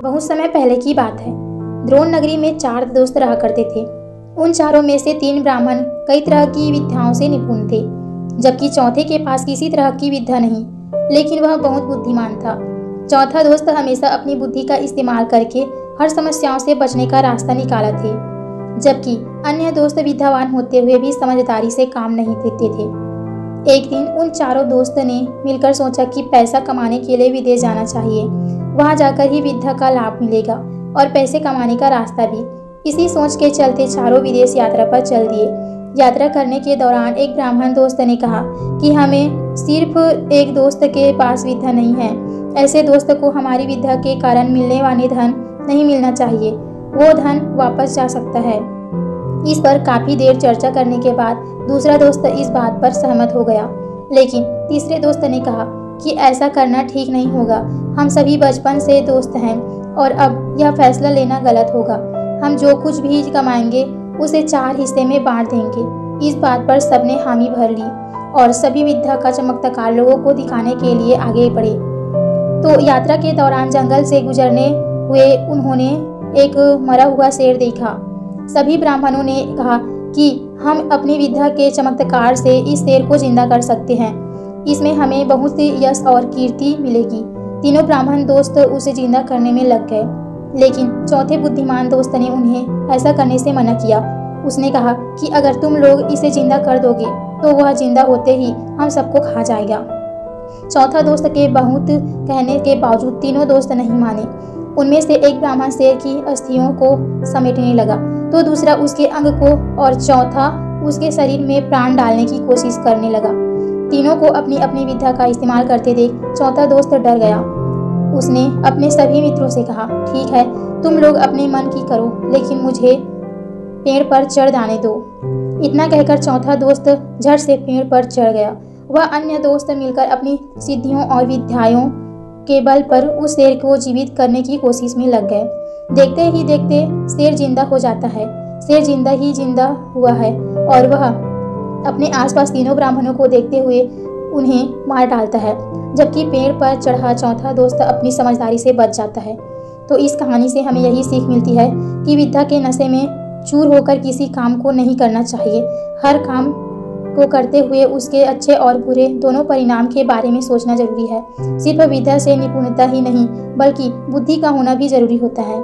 बहुत समय पहले की बात है। द्रोण नगरी में 4 दोस्त रहा करते थे। उन चारों में से 3 ब्राह्मण कई तरह की विद्याओं से निपुण थे, जबकि चौथे के पास किसी तरह की विद्या नहीं, लेकिन वह बहुत बुद्धिमान था। चौथा दोस्त हमेशा अपनी बुद्धि का इस्तेमाल करके हर समस्याओं से बचने का रास्ता निकाला थे, जबकि अन्य दोस्त विद्यावान होते हुए भी समझदारी से काम नहीं देते थे। एक दिन उन चारों दोस्त ने मिलकर सोचा कि पैसा कमाने के लिए विदेश जाना चाहिए। वहां जाकर ही विद्या का लाभ मिलेगा और पैसे कमाने का रास्ता भी। इसी सोच के चलते चारों विदेश यात्रा पर चल दिए। यात्रा करने के दौरान एक ब्राह्मण दोस्त ने कहा कि हमें सिर्फ एक दोस्त के पास विद्या नहीं है, ऐसे दोस्त को हमारी विद्या के कारण मिलने वाले धन नहीं मिलना चाहिए, वो धन वापस जा सकता है। इस पर काफी देर चर्चा करने के बाद दूसरा दोस्त इस बात पर सहमत हो गया, लेकिन तीसरे दोस्त ने कहा कि ऐसा करना ठीक नहीं होगा। हम सभी बचपन से दोस्त हैं और अब यह फैसला लेना गलत होगा। हम जो कुछ भी कमाएंगे उसे 4 हिस्से में बांट देंगे। इस बात पर सबने हामी भर ली और सभी विद्या का चमत्कार लोगों को दिखाने के लिए आगे बढ़े। तो यात्रा के दौरान जंगल से गुजरने हुए उन्होंने एक मरा हुआ शेर देखा। सभी ब्राह्मणों ने कहा कि हम अपनी विद्या के चमत्कार से इस शेर को जिंदा कर सकते हैं, इसमें हमें बहुत सी यश और कीर्ति मिलेगी। तीनों ब्राह्मण दोस्त उसे जिंदा करने में लग गए, लेकिन चौथे बुद्धिमान दोस्त ने उन्हें ऐसा करने से मना किया। उसने कहा कि अगर तुम लोग इसे जिंदा कर दोगे तो वह जिंदा होते ही हम सबको खा जाएगा। चौथा दोस्त के बहुत कहने के बावजूद तीनों दोस्त नहीं माने। उनमें से एक ब्राह्मण शेर की अस्थियों को समेटने लगा, तो दूसरा उसके अंग को और चौथा उसके शरीर में प्राण डालने की कोशिश करने लगा। तीनों को अपनी अपनी विद्या का इस्तेमाल करते देख चौथा दोस्त डर गया। उसने अपने सभी मित्रों से कहा, ठीक है, तुम लोग अपने मन की करो, लेकिन मुझे पेड़ पर चढ़ जाने दो। इतना कहकर चौथा दोस्त झट से पेड़ पर चढ़ गया। वह अन्य दोस्त मिलकर अपनी सिद्धियों और विद्याओं के बल पर उस शेर को जीवित करने की कोशिश में लग गए। देखते ही देखते शेर जिंदा हो जाता है। शेर जिंदा हुआ है और वह अपने आसपास तीनों ब्राह्मणों को देखते हुए उन्हें मार डालता है, जबकि पेड़ पर चढ़ा चौथा दोस्त अपनी समझदारी से बच जाता है। तो इस कहानी से हमें यही सीख मिलती है कि विद्या के नशे में चूर होकर किसी काम को नहीं करना चाहिए। हर काम को करते हुए उसके अच्छे और बुरे दोनों परिणाम के बारे में सोचना जरूरी है। सिर्फ विद्या से निपुणता ही नहीं, बल्कि बुद्धि का होना भी जरूरी होता है।